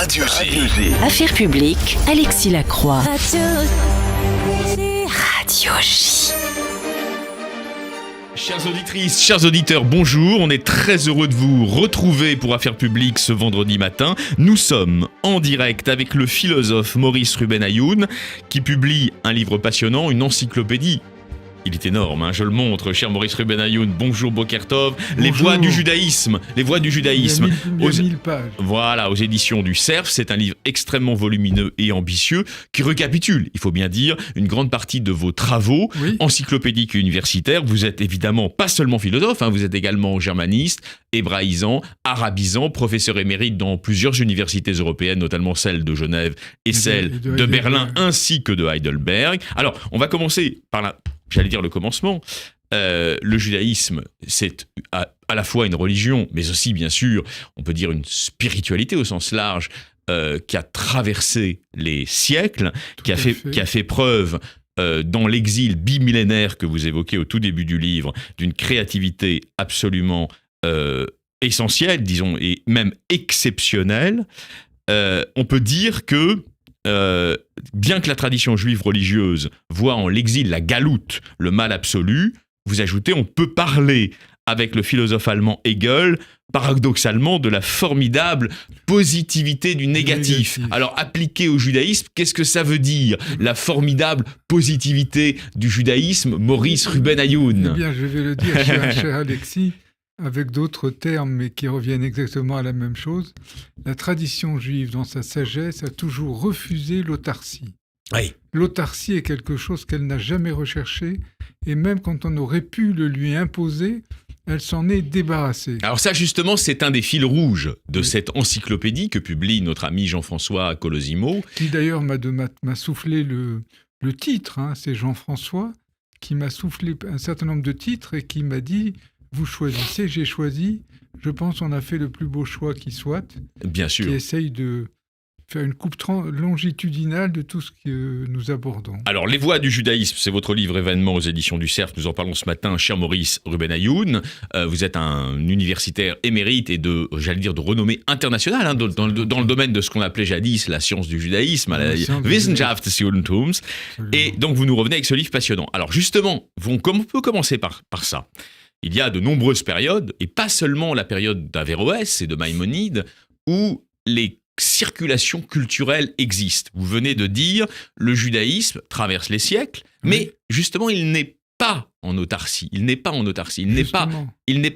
Radio G. Affaires publiques, Alexis Lacroix. Radio J. Chères auditrices, chers auditeurs, bonjour. On est très heureux de vous retrouver pour Affaires publiques ce vendredi matin. Nous sommes en direct avec le philosophe Maurice Ruben-Ayoun qui publie un livre passionnant, une encyclopédie. Il est énorme, je le montre, cher Maurice Ruben-Ayoun. Bonjour Boker Tov. Les voies du judaïsme. Il y a 1000 pages. Voilà, aux éditions du Cerf. C'est un livre extrêmement volumineux et ambitieux qui récapitule, il faut bien dire, une grande partie de vos travaux encyclopédiques et universitaires. Vous êtes évidemment pas seulement philosophe, vous êtes également germaniste, hébraïsant, arabisant, professeur émérite dans plusieurs universités européennes, notamment celle de Genève et celle de Berlin ainsi que de Heidelberg. Alors, on va commencer par le commencement. Le judaïsme, c'est à la fois une religion, mais aussi, bien sûr, on peut dire une spiritualité au sens large, qui a traversé les siècles, qui a fait preuve dans l'exil bimillénaire que vous évoquez au tout début du livre, d'une créativité absolument essentielle, disons, et même exceptionnelle. On peut dire que bien que la tradition juive religieuse voit en l'exil la galoute, le mal absolu, vous ajoutez, on peut parler avec le philosophe allemand Hegel, paradoxalement, de la formidable positivité du négatif. Alors, appliqué au judaïsme, qu'est-ce que ça veut dire, la formidable positivité du judaïsme, Maurice Ruben-Ayoun? Eh bien, je vais le dire, cher Alexis, avec d'autres termes, mais qui reviennent exactement à la même chose. La tradition juive, dans sa sagesse, a toujours refusé l'autarcie. Oui. L'autarcie est quelque chose qu'elle n'a jamais recherché, et même quand on aurait pu le lui imposer, elle s'en est débarrassée. Alors ça, justement, c'est un des fils rouges de cette encyclopédie que publie notre ami Jean-François Colosimo. Qui d'ailleurs m'a soufflé le titre, c'est Jean-François, qui m'a soufflé un certain nombre de titres et qui m'a dit... Vous choisissez, j'ai choisi. Je pense qu'on a fait le plus beau choix qui soit. Bien sûr. Qui essaye de faire une coupe longitudinale de tout ce que nous abordons. Alors, Les voies du judaïsme, c'est votre livre événement aux éditions du Cerf. Nous en parlons ce matin, cher Maurice Ruben-Ayoun. Vous êtes un universitaire émérite et de renommée internationale, dans le domaine de ce qu'on appelait jadis la science du judaïsme, la Wissenschaft des Judentums. Et donc, vous nous revenez avec ce livre passionnant. Alors, justement, on peut commencer par ça. Il y a de nombreuses périodes, et pas seulement la période d'Averroès et de Maïmonide, où les circulations culturelles existent. Vous venez de dire, le judaïsme traverse les siècles, mais justement, il n'est pas en autarcie. Il n'est pas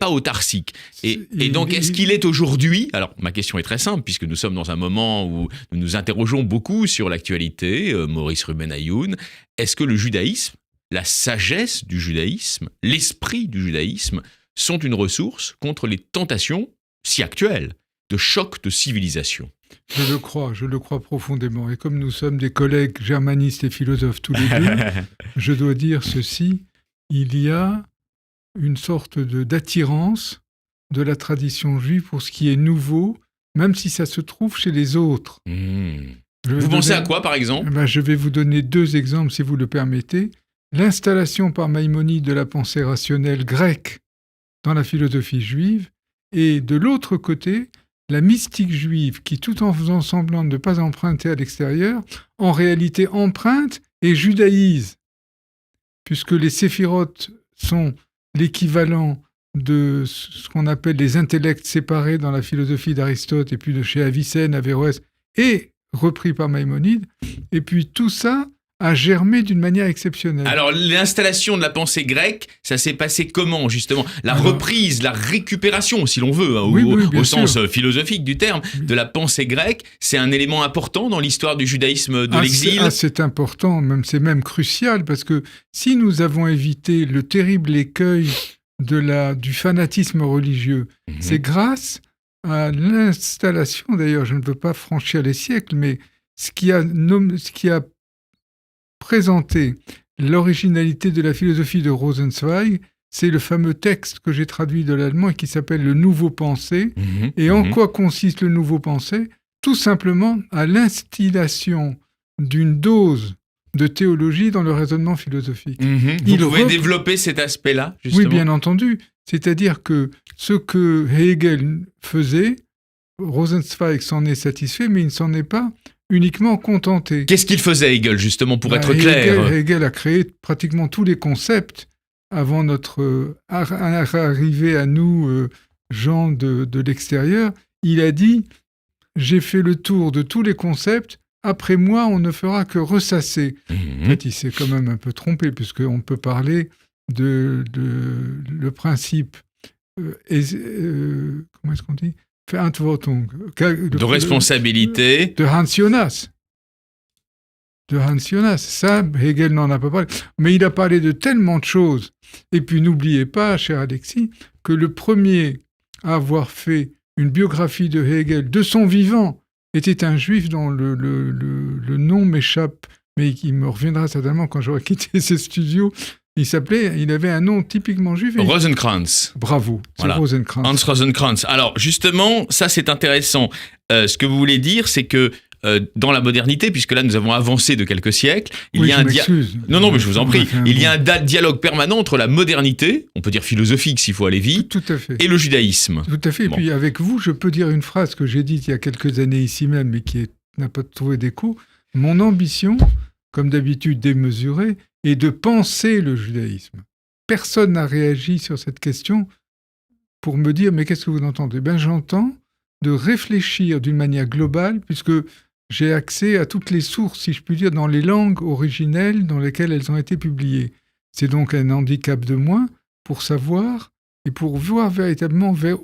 autarcique. Et donc, est-ce qu'il est aujourd'hui? Alors, ma question est très simple, puisque nous sommes dans un moment où nous nous interrogeons beaucoup sur l'actualité, Maurice Ruben-Ayoun. Est-ce que le judaïsme, la sagesse du judaïsme, l'esprit du judaïsme sont une ressource contre les tentations si actuelles de choc de civilisation? Je le crois profondément. Et comme nous sommes des collègues germanistes et philosophes tous les deux, je dois dire ceci, il y a une sorte d'attirance de la tradition juive pour ce qui est nouveau, même si ça se trouve chez les autres. Vous pensez à quoi, par exemple? Je vais vous donner 2 exemples, si vous le permettez. L'installation par Maïmonide de la pensée rationnelle grecque dans la philosophie juive, et de l'autre côté, la mystique juive qui, tout en faisant semblant de ne pas emprunter à l'extérieur, en réalité emprunte et judaïse, puisque les séphirotes sont l'équivalent de ce qu'on appelle les intellects séparés dans la philosophie d'Aristote, et puis de chez Avicenne, Averroès, et repris par Maïmonide, et puis tout ça a germé d'une manière exceptionnelle. Alors, l'installation de la pensée grecque, ça s'est passé comment, justement? La reprise, la récupération, si l'on veut, au sens philosophique du terme, de la pensée grecque, c'est un élément important dans l'histoire du judaïsme de l'exil? C'est important, c'est même crucial, parce que si nous avons évité le terrible écueil du fanatisme religieux, c'est grâce à l'installation, d'ailleurs, je ne veux pas franchir les siècles, mais ce qui a présenter l'originalité de la philosophie de Rosenzweig, c'est le fameux texte que j'ai traduit de l'allemand et qui s'appelle le Nouveau Pensée. Et en quoi consiste le Nouveau Pensée? Tout simplement à l'instillation d'une dose de théologie dans le raisonnement philosophique. Vous pouvez développer cet aspect-là, justement? Oui, bien entendu. C'est-à-dire que ce que Hegel faisait, Rosenzweig s'en est satisfait, mais il ne s'en est pas uniquement contenté. Qu'est-ce qu'il faisait, Hegel, justement, pour être clair? Hegel a créé pratiquement tous les concepts avant notre arrivée à nous, gens de l'extérieur. Il a dit « J'ai fait le tour de tous les concepts, après moi, on ne fera que ressasser ». En fait, il s'est quand même un peu trompé, puisqu'on peut parler le principe... comment est-ce qu'on dit ? Verantwortung. De responsabilité. De Hans Jonas. Ça, Hegel n'en a pas parlé. Mais il a parlé de tellement de choses. Et puis, n'oubliez pas, cher Alexis, que le premier à avoir fait une biographie de Hegel de son vivant était un juif dont le nom m'échappe, mais qui me reviendra certainement quand j'aurai quitté ces studios. Il avait un nom typiquement juif. Rosenkrantz. Bravo, c'est voilà. Rosenkrantz. Hans Rosenkrantz. Alors, justement, ça c'est intéressant. Ce que vous voulez dire, c'est que dans la modernité, puisque là nous avons avancé de quelques siècles, il y a Non, mais je vous en prie. Il y a un dialogue permanent entre la modernité, on peut dire philosophique s'il faut aller vite, tout à fait. Et le judaïsme. Tout à fait. Et puis avec vous, je peux dire une phrase que j'ai dite il y a quelques années ici même, mais qui n'a pas trouvé d'écho. Mon ambition, comme d'habitude démesurée, est de penser le judaïsme. Personne n'a réagi sur cette question pour me dire « mais qu'est-ce que vous entendez ?» J'entends de réfléchir d'une manière globale, puisque j'ai accès à toutes les sources, si je puis dire, dans les langues originelles dans lesquelles elles ont été publiées. C'est donc un handicap de moins pour savoir et pour voir véritablement vers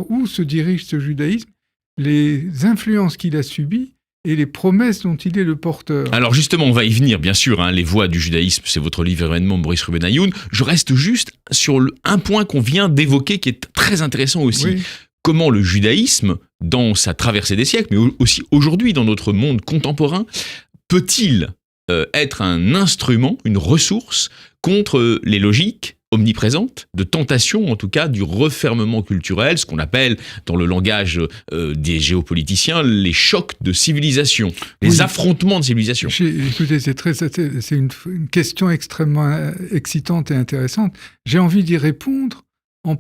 où se dirige ce judaïsme, les influences qu'il a subies, et les promesses dont il est le porteur. Alors justement, on va y venir, bien sûr, les voies du judaïsme, c'est votre livre événement, Maurice Ruben-Ayoun. Je reste juste sur un point qu'on vient d'évoquer, qui est très intéressant aussi. Oui. Comment le judaïsme, dans sa traversée des siècles, mais aussi aujourd'hui dans notre monde contemporain, peut-il être un instrument, une ressource contre les logiques omniprésente, de tentation en tout cas, du refermement culturel, ce qu'on appelle dans le langage des géopoliticiens les chocs de civilisation, les affrontements de civilisation. Écoutez, c'est une question extrêmement excitante et intéressante. J'ai envie d'y répondre en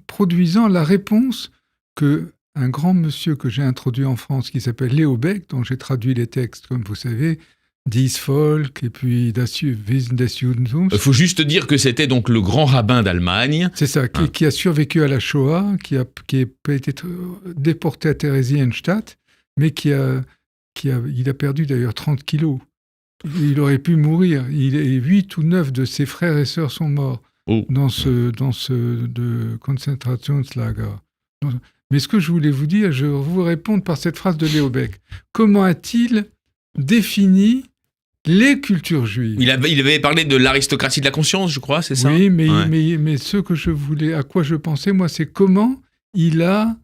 produisant la réponse que un grand monsieur que j'ai introduit en France qui s'appelle Léo Beck, dont j'ai traduit les textes, comme vous savez, Dies Volk et puis Wesen des Judentums. Il faut juste dire que c'était donc le grand rabbin d'Allemagne. C'est ça, qui a survécu à la Shoah, qui a été déporté à Theresienstadt, mais il a perdu d'ailleurs 30 kilos. Il aurait pu mourir. 8 ou 9 de ses frères et sœurs sont morts dans ce de Konzentrationslager. Mais ce que je voulais vous dire, je vais vous répondre par cette phrase de Léo Beck. Comment a-t-il défini les cultures juives? Il avait parlé de l'aristocratie de la conscience, je crois, c'est ça? Oui, mais ce que à quoi je pensais, moi, c'est comment il a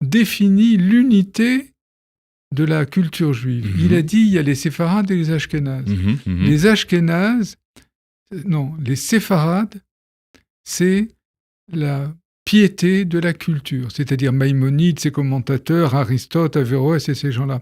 défini l'unité de la culture juive. Mm-hmm. Il a dit, il y a les séfarades et les ashkénazes. Mm-hmm. Mm-hmm. Les séfarades, c'est la piété de la culture, c'est-à-dire Maïmonide, ses commentateurs, Aristote, Averroès et ces gens-là.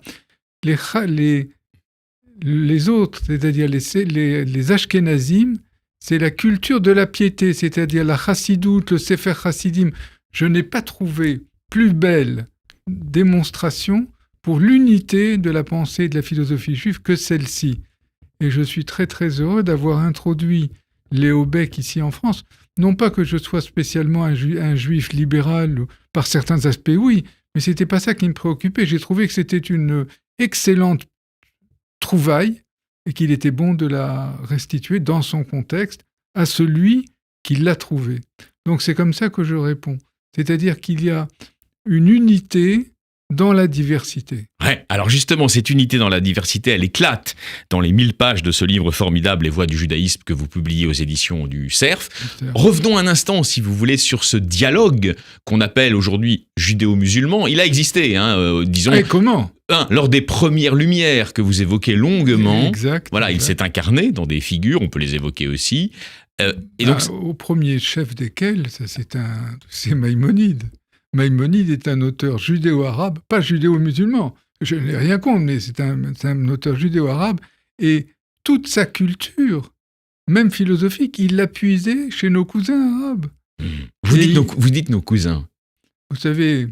Les autres, c'est-à-dire les Ashkénazim, c'est la culture de la piété, c'est-à-dire la Chassidoute, le Sefer Chassidim. Je n'ai pas trouvé plus belle démonstration pour l'unité de la pensée et de la philosophie juive que celle-ci. Et je suis très très heureux d'avoir introduit Léo Beck ici en France. Non pas que je sois spécialement un juif libéral, par certains aspects, oui, mais ce n'était pas ça qui me préoccupait. J'ai trouvé que c'était une excellente trouvaille et qu'il était bon de la restituer dans son contexte à celui qui l'a trouvée. Donc c'est comme ça que je réponds. C'est-à-dire qu'il y a une unité dans la diversité. Ouais, alors justement, cette unité dans la diversité, elle éclate dans les 1000 pages de ce livre formidable, Les Voies du judaïsme, que vous publiez aux éditions du Cerf. Revenons un instant, si vous voulez, sur ce dialogue qu'on appelle aujourd'hui judéo-musulman. Il a existé, disons... Et comment ? Lors des premières lumières que vous évoquez longuement. Exact. Voilà, il s'est incarné dans des figures, on peut les évoquer aussi. Et donc, au premier chef desquels, c'est Maïmonide. Maïmonide est un auteur judéo-arabe, pas judéo-musulman. Je n'ai rien contre, mais c'est un auteur judéo-arabe. Et toute sa culture, même philosophique, il l'a puisée chez nos cousins arabes. Vous dites nos cousins. Vous savez,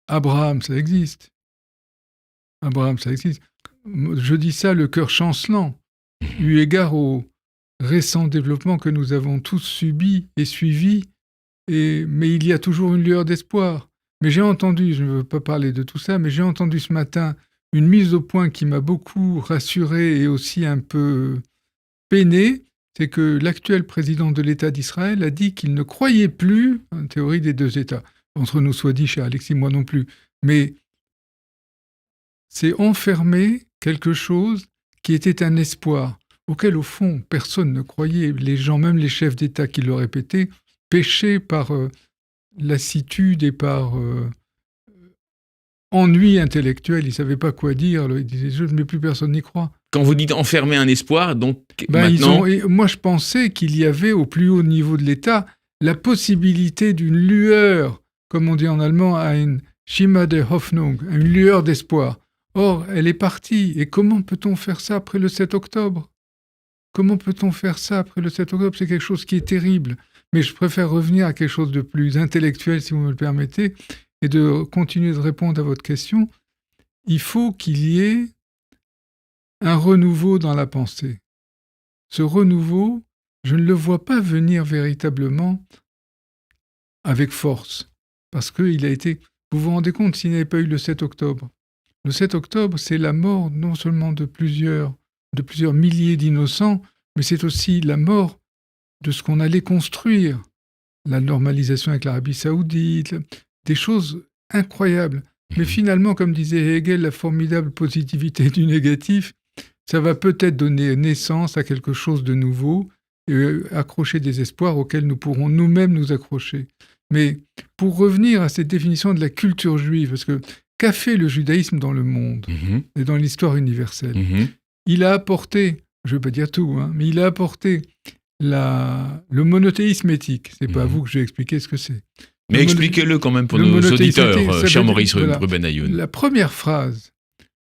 Abraham, ça existe. Abraham, ça existe. Je dis ça le cœur chancelant, eu égard au récent développement que nous avons tous subi et suivi, mais il y a toujours une lueur d'espoir. Mais j'ai entendu, je ne veux pas parler de tout ça, mais j'ai entendu ce matin une mise au point qui m'a beaucoup rassuré et aussi un peu peiné, c'est que l'actuel président de l'État d'Israël a dit qu'il ne croyait plus en théorie des deux États. Entre nous soit dit, cher Alexis, moi non plus. Mais c'est enfermer quelque chose qui était un espoir, auquel, au fond, personne ne croyait. Les gens, même les chefs d'État qui le répétaient, péchaient par lassitude et par ennui intellectuel. Ils ne savaient pas quoi dire. Ils disaient, mais plus personne n'y croit. Quand vous dites enfermer un espoir, donc maintenant... Moi, je pensais qu'il y avait, au plus haut niveau de l'État, la possibilité d'une lueur, comme on dit en allemand, ein Schimmer der Hoffnung, une lueur d'espoir. Or, elle est partie. Et comment peut-on faire ça après le 7 octobre ? Comment peut-on faire ça après le 7 octobre ? C'est quelque chose qui est terrible. Mais je préfère revenir à quelque chose de plus intellectuel, si vous me le permettez, et de continuer de répondre à votre question. Il faut qu'il y ait un renouveau dans la pensée. Ce renouveau, je ne le vois pas venir véritablement avec force. Parce qu'il a été... Vous vous rendez compte s'il n'y avait pas eu le 7 octobre ? Le 7 octobre, c'est la mort non seulement de plusieurs milliers d'innocents, mais c'est aussi la mort de ce qu'on allait construire. La normalisation avec l'Arabie Saoudite, des choses incroyables. Mais finalement, comme disait Hegel, la formidable positivité du négatif, ça va peut-être donner naissance à quelque chose de nouveau et accrocher des espoirs auxquels nous pourrons nous-mêmes nous accrocher. Mais pour revenir à cette définition de la culture juive, parce que qu'a fait le judaïsme dans le monde et dans l'histoire universelle ? Il a apporté, je ne veux pas dire tout, mais il a apporté le monothéisme éthique. Ce n'est pas à vous que je vais expliquer ce que c'est. Mais expliquez-le quand même pour nos auditeurs, cher Maurice Ruben Ayoun. La première phrase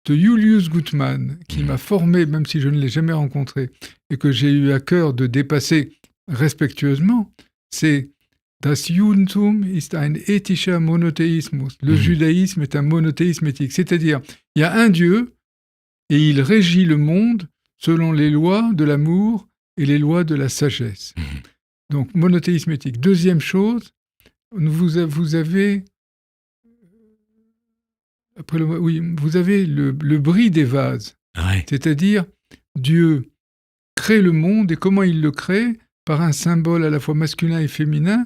de Julius Gutmann, qui m'a formé, même si je ne l'ai jamais rencontré, et que j'ai eu à cœur de dépasser respectueusement, c'est « Das Judentum ist ein ethischer Monotheismus ». Le judaïsme est un monothéisme éthique. C'est-à-dire, il y a un Dieu, et il régit le monde selon les lois de l'amour et les lois de la sagesse. Donc, monothéisme éthique. Deuxième chose, vous avez le bris des vases. Ouais. C'est-à-dire, Dieu crée le monde, et comment il le crée ? Par un symbole à la fois masculin et féminin.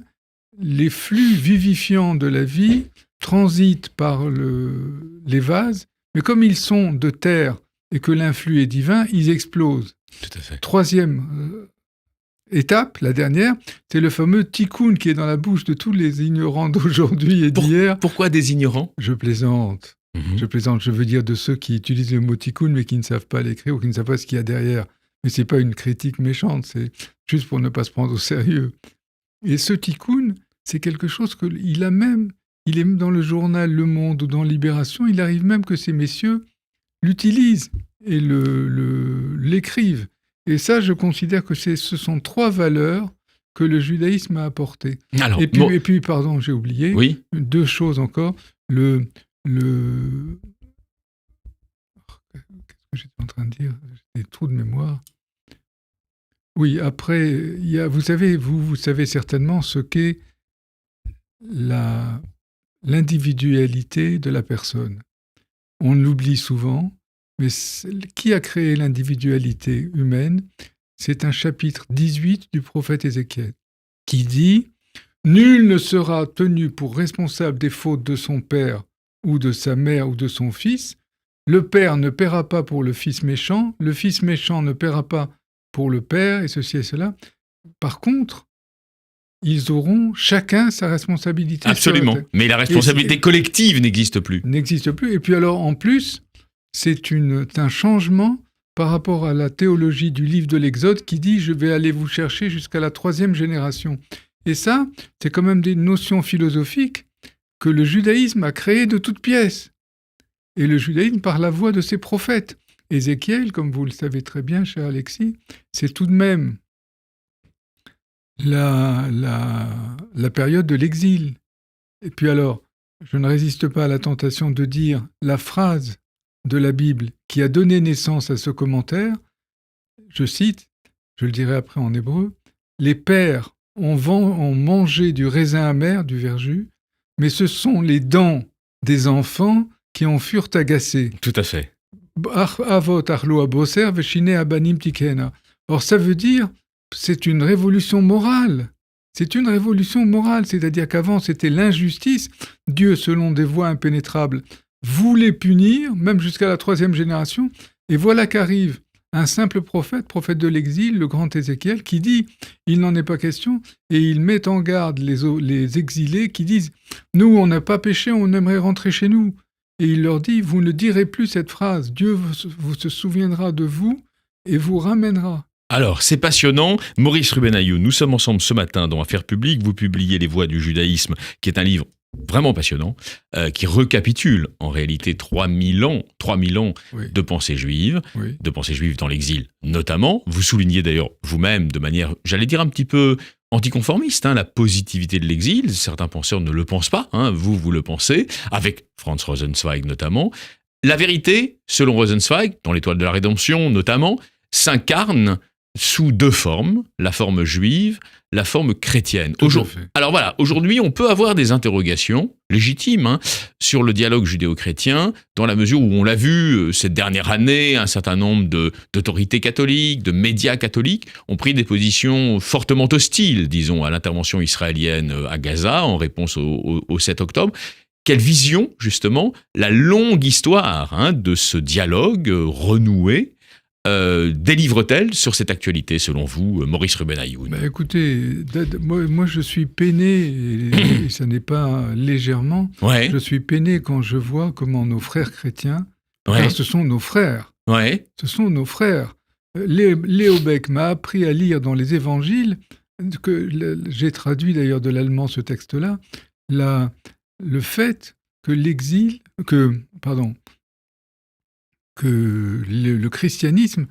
Les flux vivifiants de la vie transitent par les vases, mais comme ils sont de terre et que l'influx est divin, ils explosent. Tout à fait. Troisième étape, la dernière, c'est le fameux tikkun qui est dans la bouche de tous les ignorants d'aujourd'hui et d'hier. Pourquoi des ignorants ? Je plaisante. Je plaisante, je veux dire de ceux qui utilisent le mot tikkun mais qui ne savent pas l'écrire ou qui ne savent pas ce qu'il y a derrière. Mais ce n'est pas une critique méchante, c'est juste pour ne pas se prendre au sérieux. Et ce tikkun, c'est quelque chose il est même dans le journal Le Monde ou dans Libération, il arrive même que ces messieurs l'utilisent et l'écrivent. Et ça, je considère que ce sont trois valeurs que le judaïsme a apportées. Alors, et puis, pardon, j'ai oublié, deux choses encore. Qu'est-ce que j'étais en train de dire ? J'ai des trous de mémoire. Oui, après, vous savez certainement ce qu'est l'individualité de la personne. On l'oublie souvent, mais qui a créé l'individualité humaine ? C'est un chapitre 18 du prophète Ézéchiel, qui dit « Nul ne sera tenu pour responsable des fautes de son père ou de sa mère ou de son fils. Le père ne paiera pas pour le fils méchant, le fils méchant ne paiera pas pour le père, et ceci et cela. Par contre, ils auront chacun sa responsabilité. Absolument, mais la responsabilité collective n'existe plus. N'existe plus, et puis alors, en plus, c'est un changement par rapport à la théologie du livre de l'Exode qui dit « Je vais aller vous chercher jusqu'à la 3e génération ». Et ça, c'est quand même des notions philosophiques que le judaïsme a créées de toutes pièces. Et le judaïsme par la voix de ses prophètes. Ézéchiel, comme vous le savez très bien, cher Alexis, c'est tout de même la période de l'exil. Et puis alors, je ne résiste pas à la tentation de dire la phrase de la Bible qui a donné naissance à ce commentaire. Je cite, je le dirai après en hébreu, « Les pères ont mangé du raisin amer, du verjus, mais ce sont les dents des enfants qui en furent agacés. » Tout à fait. Avot achlo aboser veshine abanim tikena. Or, ça veut dire, c'est une révolution morale. C'est une révolution morale, c'est-à-dire qu'avant, c'était l'injustice. Dieu, selon des voies impénétrables, voulait punir, même jusqu'à la 3e génération. Et voilà qu'arrive un simple prophète de l'exil, le grand Ézéchiel, qui dit « il n'en est pas question » et il met en garde les exilés qui disent « nous, on n'a pas péché, on aimerait rentrer chez nous ». Et il leur dit « vous ne direz plus cette phrase, Dieu vous se souviendra de vous et vous ramènera ». Alors, c'est passionnant. Maurice Ruben-Ayoun, nous sommes ensemble ce matin dans Affaires publiques. Vous publiez Les Voies du judaïsme, qui est un livre vraiment passionnant, qui récapitule en réalité 3000 ans Oui. de pensée juive, Oui. de pensée juive dans l'exil notamment. Vous soulignez d'ailleurs vous-même de manière, j'allais dire un petit peu anticonformiste, la positivité de l'exil. Certains penseurs ne le pensent pas, vous le pensez, avec Franz Rosenzweig notamment. La vérité, selon Rosenzweig, dans l'Étoile de la Rédemption notamment, s'incarne sous 2 formes, la forme juive, la forme chrétienne. Alors voilà, aujourd'hui, on peut avoir des interrogations légitimes sur le dialogue judéo-chrétien, dans la mesure où on l'a vu cette dernière année, un certain nombre d'autorités catholiques, de médias catholiques ont pris des positions fortement hostiles, disons, à l'intervention israélienne à Gaza en réponse au 7 octobre. Quelle vision, justement, la longue histoire de ce dialogue renoué délivre-t-elle sur cette actualité, selon vous, Maurice Ruben-Ayoun ? Écoutez, moi je suis peiné, et ça n'est pas légèrement, je suis peiné quand je vois comment nos frères chrétiens, car ce sont nos frères, ce sont nos frères. Léo Beck m'a appris à lire dans les évangiles, que j'ai traduit d'ailleurs de l'allemand ce texte-là, le fait que le christianisme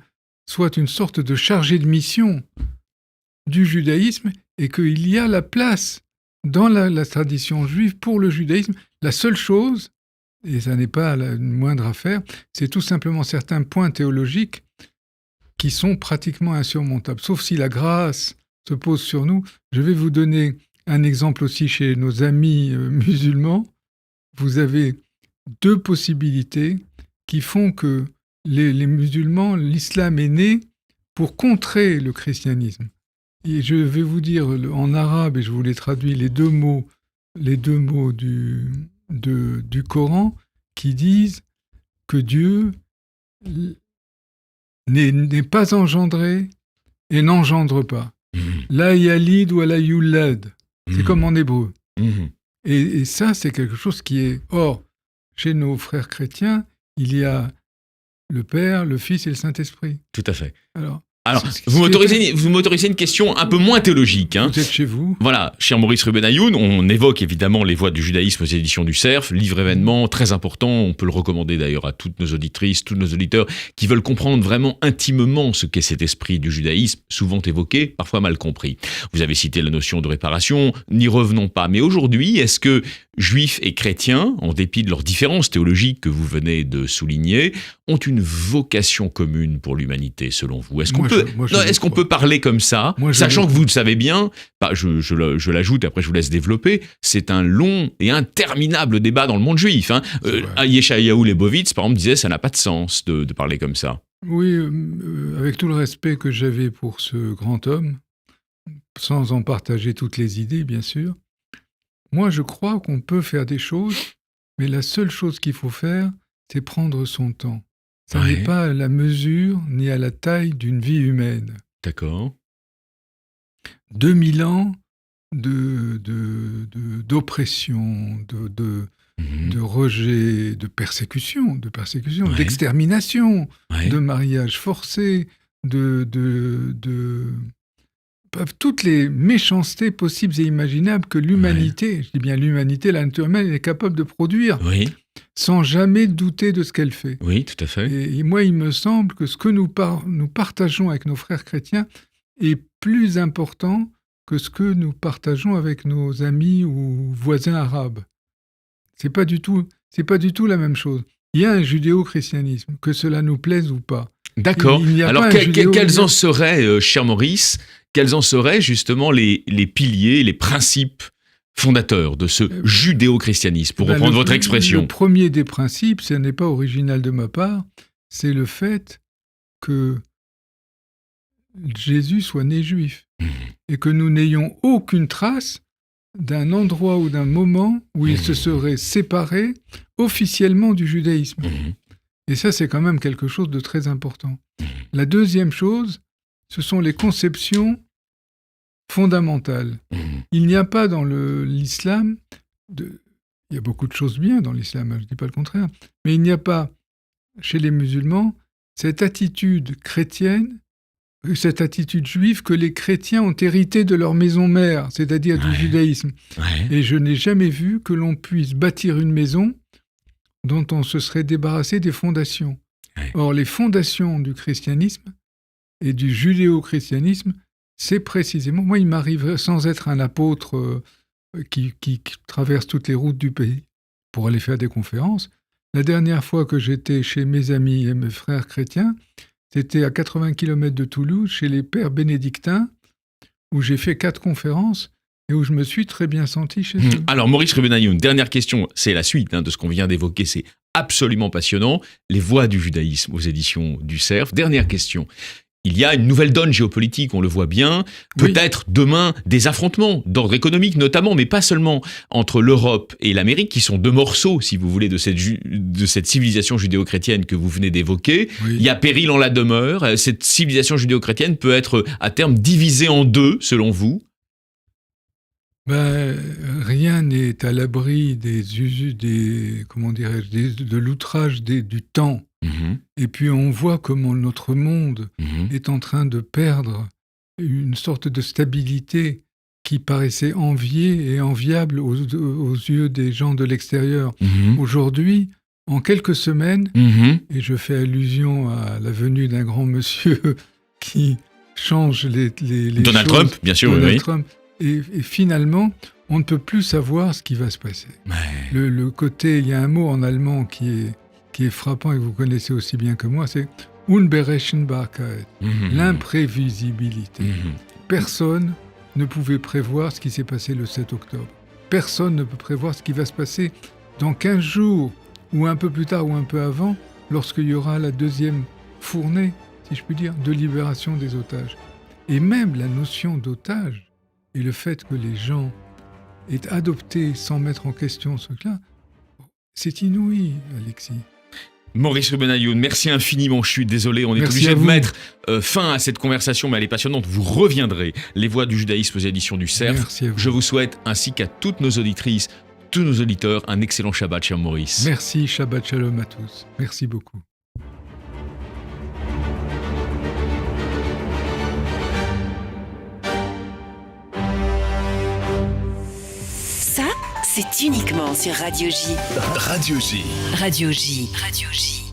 soit une sorte de chargé de mission du judaïsme et qu'il y a la place dans la tradition juive pour le judaïsme. La seule chose, et ça n'est pas la moindre affaire, c'est tout simplement certains points théologiques qui sont pratiquement insurmontables. Sauf si la grâce se pose sur nous. Je vais vous donner un exemple aussi chez nos amis musulmans. Vous avez 2 possibilités qui font que les musulmans, l'islam est né pour contrer le christianisme. Et je vais vous dire en arabe, et je vous les traduis, les deux mots du Coran qui disent que Dieu n'est pas engendré et n'engendre pas. La yalid wa la yulad. C'est comme en hébreu. Et ça, c'est quelque chose qui est... Or, chez nos frères chrétiens, il y a le Père, le Fils et le Saint-Esprit. Tout à fait. Alors vous m'autorisez une question un peu moins théologique. Vous êtes chez vous. Voilà, cher Maurice Ruben-Ayoun, on évoque évidemment Les Voies du judaïsme aux éditions du Cerf, livre événement très important, on peut le recommander d'ailleurs à toutes nos auditrices, tous nos auditeurs qui veulent comprendre vraiment intimement ce qu'est cet esprit du judaïsme, souvent évoqué, parfois mal compris. Vous avez cité la notion de réparation, n'y revenons pas, mais aujourd'hui, est-ce que juifs et chrétiens, en dépit de leurs différences théologiques que vous venez de souligner, ont une vocation commune pour l'humanité, selon vous ? Est-ce qu'on peut parler comme ça, sachant que vous le savez bien, je l'ajoute, après je vous laisse développer, c'est un long et interminable débat dans le monde juif. Yeshayahu Leibovitz, par exemple, disait ça n'a pas de sens de parler comme ça. Oui, avec tout le respect que j'avais pour ce grand homme, sans en partager toutes les idées, bien sûr, moi je crois qu'on peut faire des choses, mais la seule chose qu'il faut faire, c'est prendre son temps. Ça n'est pas à la mesure ni à la taille d'une vie humaine. D'accord. 2000 ans d'oppression, de rejet, de persécution, d'extermination, de mariage forcé, toutes les méchancetés possibles et imaginables que l'humanité, je dis bien l'humanité, la nature humaine est capable de produire. Sans jamais douter de ce qu'elle fait. Oui, tout à fait. Et moi, il me semble que ce que nous partageons avec nos frères chrétiens est plus important que ce que nous partageons avec nos amis ou voisins arabes. C'est pas du tout la même chose. Il y a un judéo-christianisme, que cela nous plaise ou pas. D'accord. Il n'y a Alors, pas un quels en seraient, cher Maurice, quels en seraient justement les piliers, les principes fondateurs de ce judéo-christianisme, pour reprendre votre expression? Le premier des principes, ce n'est pas original de ma part, c'est le fait que Jésus soit né juif et que nous n'ayons aucune trace d'un endroit ou d'un moment où il se serait séparé officiellement du judaïsme. Et ça, c'est quand même quelque chose de très important. La deuxième chose, ce sont les conceptions fondamentales. Il n'y a pas dans l'islam, il y a beaucoup de choses bien dans l'islam, je ne dis pas le contraire, mais il n'y a pas chez les musulmans cette attitude chrétienne, cette attitude juive que les chrétiens ont héritée de leur maison mère, c'est-à-dire du judaïsme. Et je n'ai jamais vu que l'on puisse bâtir une maison dont on se serait débarrassé des fondations. Or, les fondations du christianisme et du judéo-christianisme, c'est précisément... Moi, il m'arriverait, sans être un apôtre qui traverse toutes les routes du pays pour aller faire des conférences, la dernière fois que j'étais chez mes amis et mes frères chrétiens, c'était à 80 km de Toulouse, chez les pères bénédictins, où j'ai fait 4 conférences et où je me suis très bien senti chez eux. Alors, Maurice Rubenaillon, une dernière question, c'est la suite de ce qu'on vient d'évoquer, c'est absolument passionnant. Les voix du judaïsme aux éditions du Cerf. Dernière question. Il y a une nouvelle donne géopolitique, on le voit bien. Peut-être demain des affrontements d'ordre économique notamment, mais pas seulement, entre l'Europe et l'Amérique, qui sont 2 morceaux, si vous voulez, de cette civilisation judéo-chrétienne que vous venez d'évoquer. Il y a péril en la demeure. Cette civilisation judéo-chrétienne peut être à terme divisée en 2, selon vous? Rien n'est à l'abri de l'outrage du temps. Et puis on voit comment notre monde est en train de perdre une sorte de stabilité qui paraissait enviée et enviable aux yeux des gens de l'extérieur. Aujourd'hui, en quelques semaines, et je fais allusion à la venue d'un grand monsieur qui change les Donald choses, Trump, bien sûr, Donald Trump, et finalement, on ne peut plus savoir ce qui va se passer. Le côté, il y a un mot en allemand qui est frappant et que vous connaissez aussi bien que moi, c'est Unberechenbarkeit, l'imprévisibilité. Personne ne pouvait prévoir ce qui s'est passé le 7 octobre. Personne ne peut prévoir ce qui va se passer dans 15 jours, ou un peu plus tard, ou un peu avant, lorsqu'il y aura la deuxième fournée, si je puis dire, de libération des otages. Et même la notion d'otage, et le fait que les gens aient adopté sans mettre en question ce truc-là, c'est inouï, Alexis. Maurice Rubenaillon, merci infiniment. Je suis désolé, on est obligé de mettre fin à cette conversation, mais elle est passionnante. Vous reviendrez. Les voix du judaïsme aux éditions du Cerf. Merci à vous. Je vous souhaite, ainsi qu'à toutes nos auditrices, tous nos auditeurs, un excellent Shabbat, cher Maurice. Merci, Shabbat Shalom à tous. Merci beaucoup. Ça, c'est uniquement sur Radio J. Radio J. Radio J. Radio J.